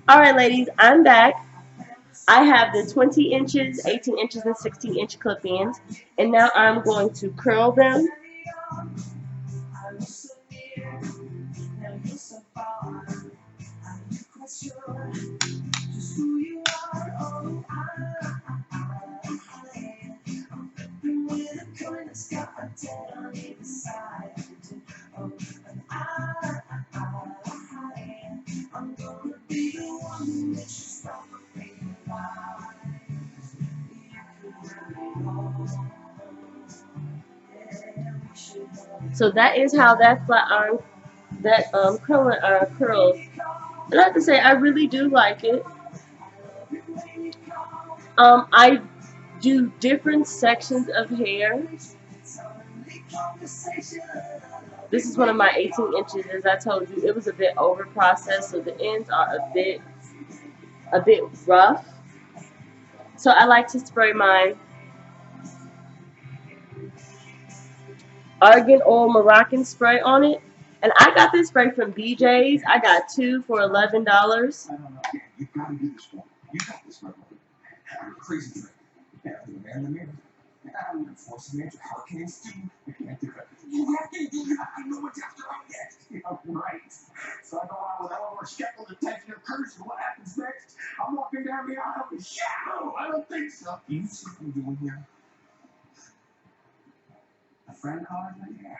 Alright ladies, I'm back. I have the 20 inches, 18 inches, and 16-inch clip-ins. And now I'm going to curl them. So that is how that flat iron, that curling iron curls. And I have to say, I really do like it. I do different sections of hair. This is one of my 18 inches. As I told you, it was a bit over processed, so the ends are a bit rough. So I like to spray my argan oil Moroccan spray on it. And I got this spray from BJ's. I got two for $11. You gotta do this one. You got this one. I'm crazy. Yeah, the man in the mirror. I'm gonna force him into hurricanes too. You can't do it. You have to do it. I know what's after I'm yet. Yeah, right. So I go out with all our skeptical attention and curse, and what happens next? I'm walking down the aisle with shadow. I don't think so. You see what I'm doing here? A friend calling me? Yeah.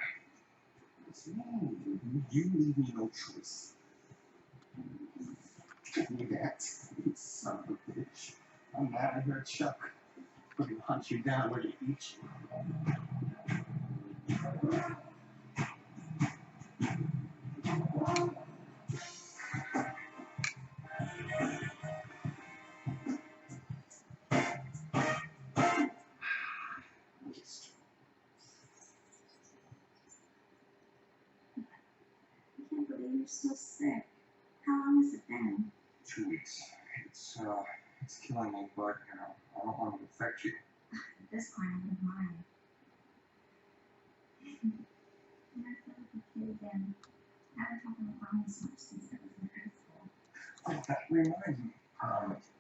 You leave me no choice. Give me that, you son of a bitch. I'm mad I heard Chuck. Let me hunt you down where you eat you. I can't believe you're so sick. How long has it been? 2 weeks. It's killing me, but I don't want to infect you. At this point, I wouldn't mind. I feel like a kid again. I haven't talked on the phone as much since I was in high school. Oh, that reminds me.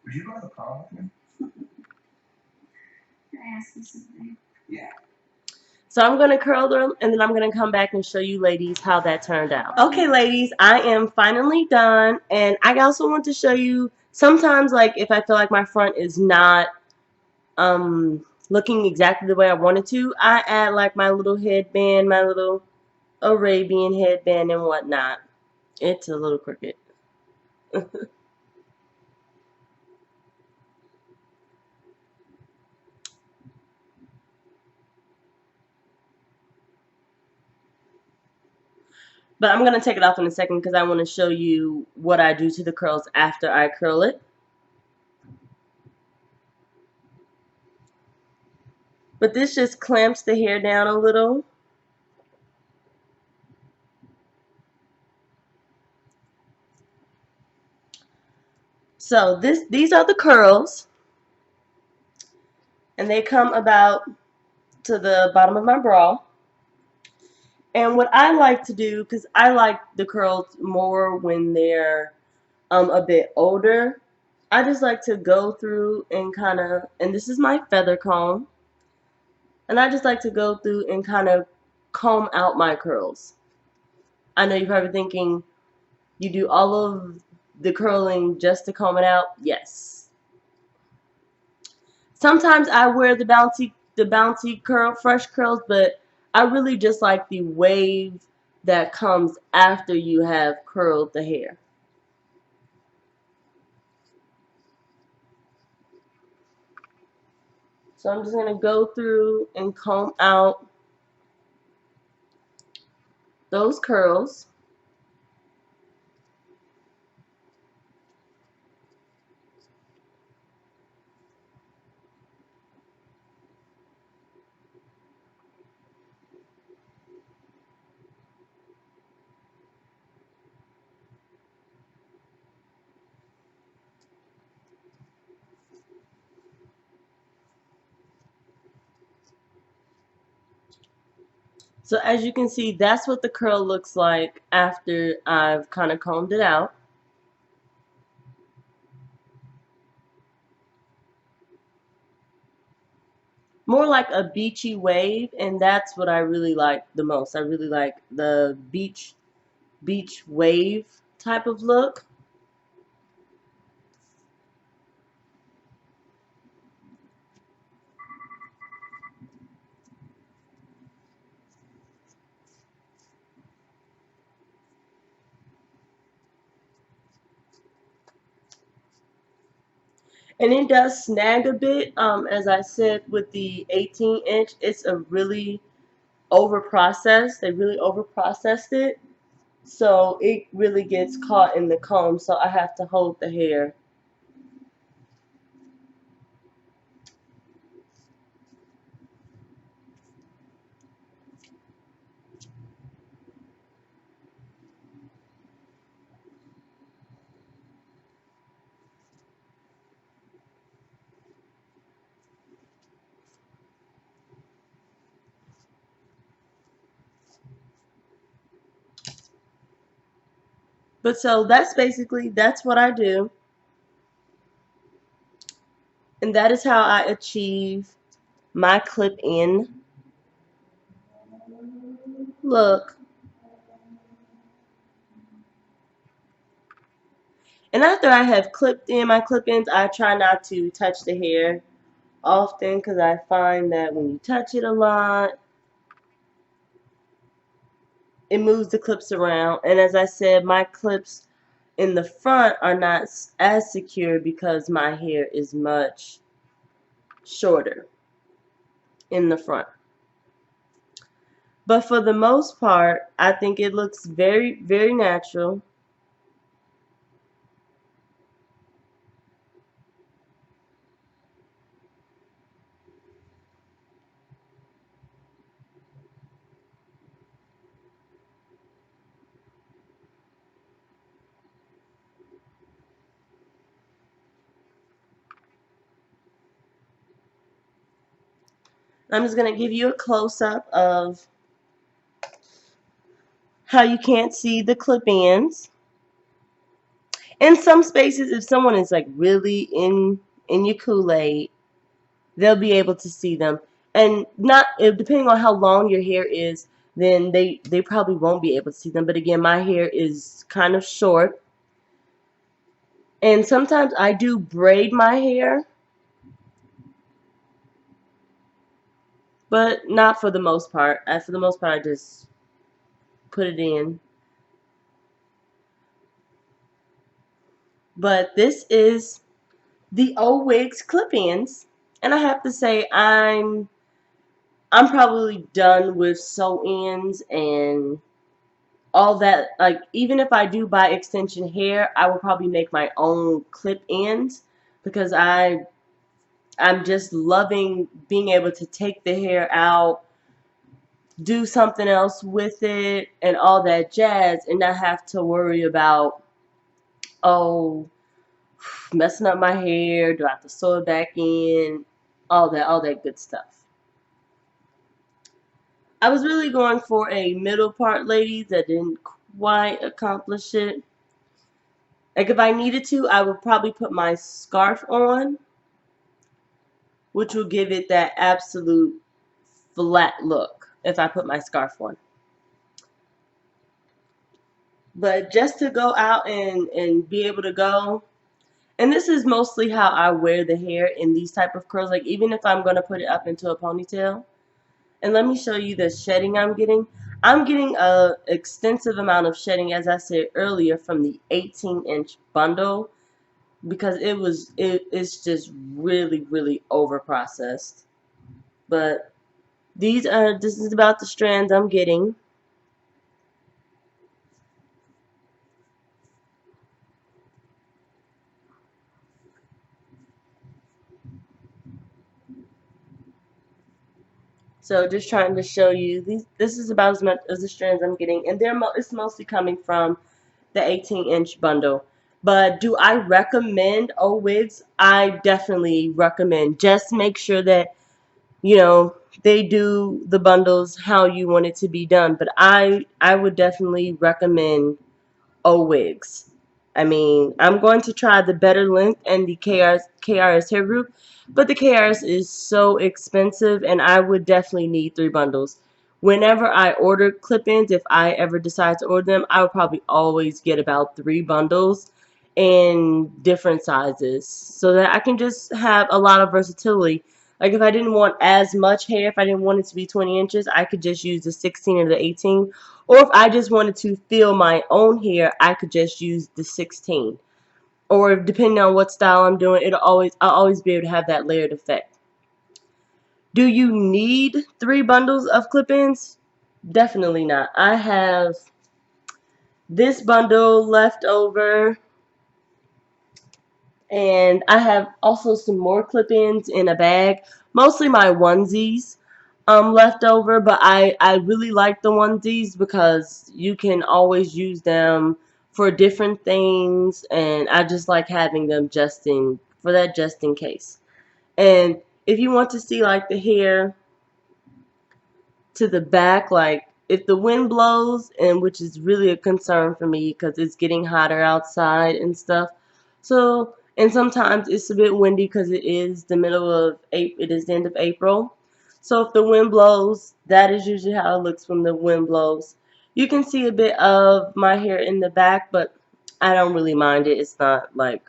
Would you go to the prom with me? Can I ask you something? Yeah. So I'm going to curl them, and then I'm going to come back and show you ladies how that turned out. Okay, ladies, I am finally done, and I also want to show you, sometimes, like, if I feel like my front is not looking exactly the way I wanted to, I add, like, my little headband, my little Arabian headband and whatnot. It's a little crooked. But I'm going to take it off in a second because I want to show you what I do to the curls after I curl it. But this just clamps the hair down a little. So these are the curls. And they come about to the bottom of my bra. And what I like to do, because I like the curls more when they're a bit older, I just like to go through and kind of, and this is my feather comb, and I just like to go through and kind of comb out my curls. I know you're probably thinking, you do all of the curling just to comb it out? Yes. Sometimes I wear the bouncy curl, fresh curls, but I really just like the wave that comes after you have curled the hair. So I'm just going to go through and comb out those curls. So as you can see, that's what the curl looks like after I've kind of combed it out. more like a beachy wave, and that's what I really like the most. I really like the beach wave type of look. And it does snag a bit. As I said, with the 18-inch, it's a really over processed. They really over processed it. So it really gets caught in the comb. So I have to hold the hair. But so that's what I do. And that is how I achieve my clip in look. And after I have clipped in my clip-ins, I try not to touch the hair often because I find that when you touch it a lot, it moves the clips around. And as I said, my clips in the front are not as secure because my hair is much shorter in the front. But for the most part, I think it looks very, very natural. I'm just going to give you a close-up of how you can't see the clip-ins. In some spaces, if someone is like really in your Kool-Aid, they'll be able to see them. And not depending on how long your hair is, then they probably won't be able to see them. But again, my hair is kind of short. And sometimes I do braid my hair, but not for the most part. For the most part, I just put it in. But this is the old Wigs clip-ins. And I have to say, I'm probably done with sew-ins and all that. Like, even if I do buy extension hair, I will probably make my own clip ends because I'm just loving being able to take the hair out, do something else with it, and all that jazz, and not have to worry about, oh, messing up my hair, do I have to sew it back in, all that good stuff. I was really going for a middle part, ladies, that didn't quite accomplish it. Like if I needed to, I would probably put my scarf on, which will give it that absolute flat look if I put my scarf on. But just to go out and be able to go, and this is mostly how I wear the hair in these type of curls, like even if I'm going to put it up into a ponytail. And let me show you the shedding I'm getting. I'm getting a extensive amount of shedding, as I said earlier, from the 18-inch bundle because it's just really over processed. But this is about the strands I'm getting. So just trying to show you this is about as much as the strands I'm getting, and it's mostly coming from the 18-inch bundle. But do I recommend Wigs? I definitely recommend. Just make sure that they do the bundles how you want it to be done. But I would definitely recommend Wigs. I mean, I'm going to try the Better Length and the KRS Hair Group. But the KRS is so expensive, and I would definitely need 3 bundles. Whenever I order clip-ins, if I ever decide to order them, I would probably always get about 3 bundles in different sizes so that I can just have a lot of versatility. Like if I didn't want as much hair, if I didn't want it to be 20 inches, I could just use the 16 or the 18. Or if I just wanted to feel my own hair, I could just use the 16. Or depending on what style I'm doing, I'll always be able to have that layered effect. Do you need 3 bundles of clip-ins? Definitely not. I have this bundle left over, and I have also some more clip-ins in a bag, mostly my onesies left over, but I really like the onesies because you can always use them for different things, and I just like having them just in case. And if you want to see like the hair to the back, like if the wind blows, and which is really a concern for me because it's getting hotter outside and stuff. So, and sometimes it's a bit windy because it is the middle of April, it is the end of April. So if the wind blows, that is usually how it looks when the wind blows. You can see a bit of my hair in the back, but I don't really mind it. It's not like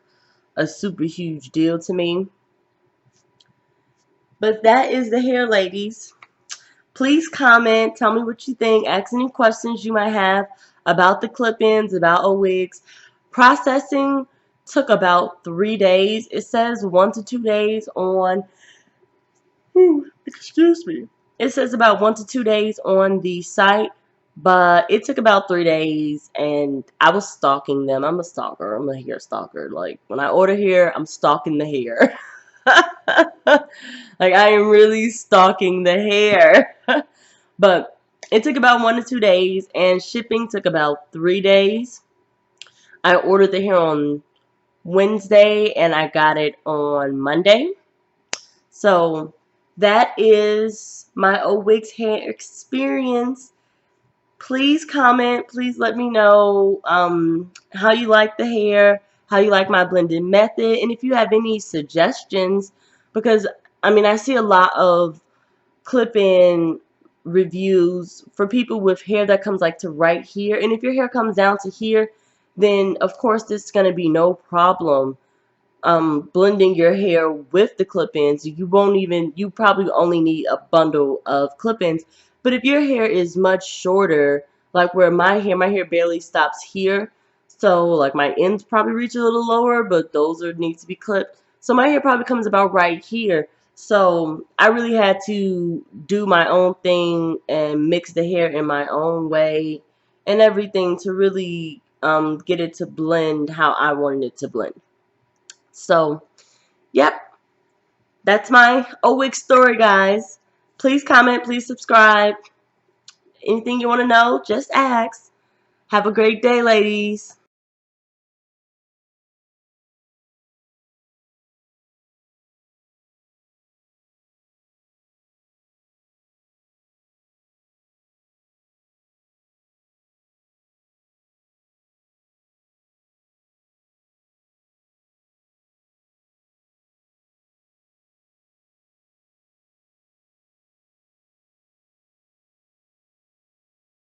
a super huge deal to me. But that is the hair, ladies. Please comment, tell me what you think, ask any questions you might have about the clip-ins, about wigs. Processing took about 3 days. It says 1 to 2 days on, excuse me. It says about 1 to 2 days on the site, but it took about 3 days, and I was stalking them. I'm a stalker. I'm a hair stalker. Like, when I order hair, I'm stalking the hair. Like, I am really stalking the hair. But it took about 1 to 2 days, and shipping took about 3 days. I ordered the hair on Wednesday, and I got it on Monday. So that is my Wigs hair experience. Please comment. Please let me know how you like the hair, how you like my blending method, and if you have any suggestions. Because, I mean, I see a lot of clip-in reviews for people with hair that comes like to right here, and if your hair comes down to here, then of course this is going to be no problem blending your hair with the clip-ins. You probably only need a bundle of clip-ins. But if your hair is much shorter, like where my hair barely stops here, so like my ends probably reach a little lower, but those need to be clipped. So my hair probably comes about right here. So I really had to do my own thing and mix the hair in my own way and everything to really get it to blend how I wanted it to blend. So, yep, that's my wig story, guys. Please comment, please subscribe. Anything you want to know, just ask. Have a great day, ladies.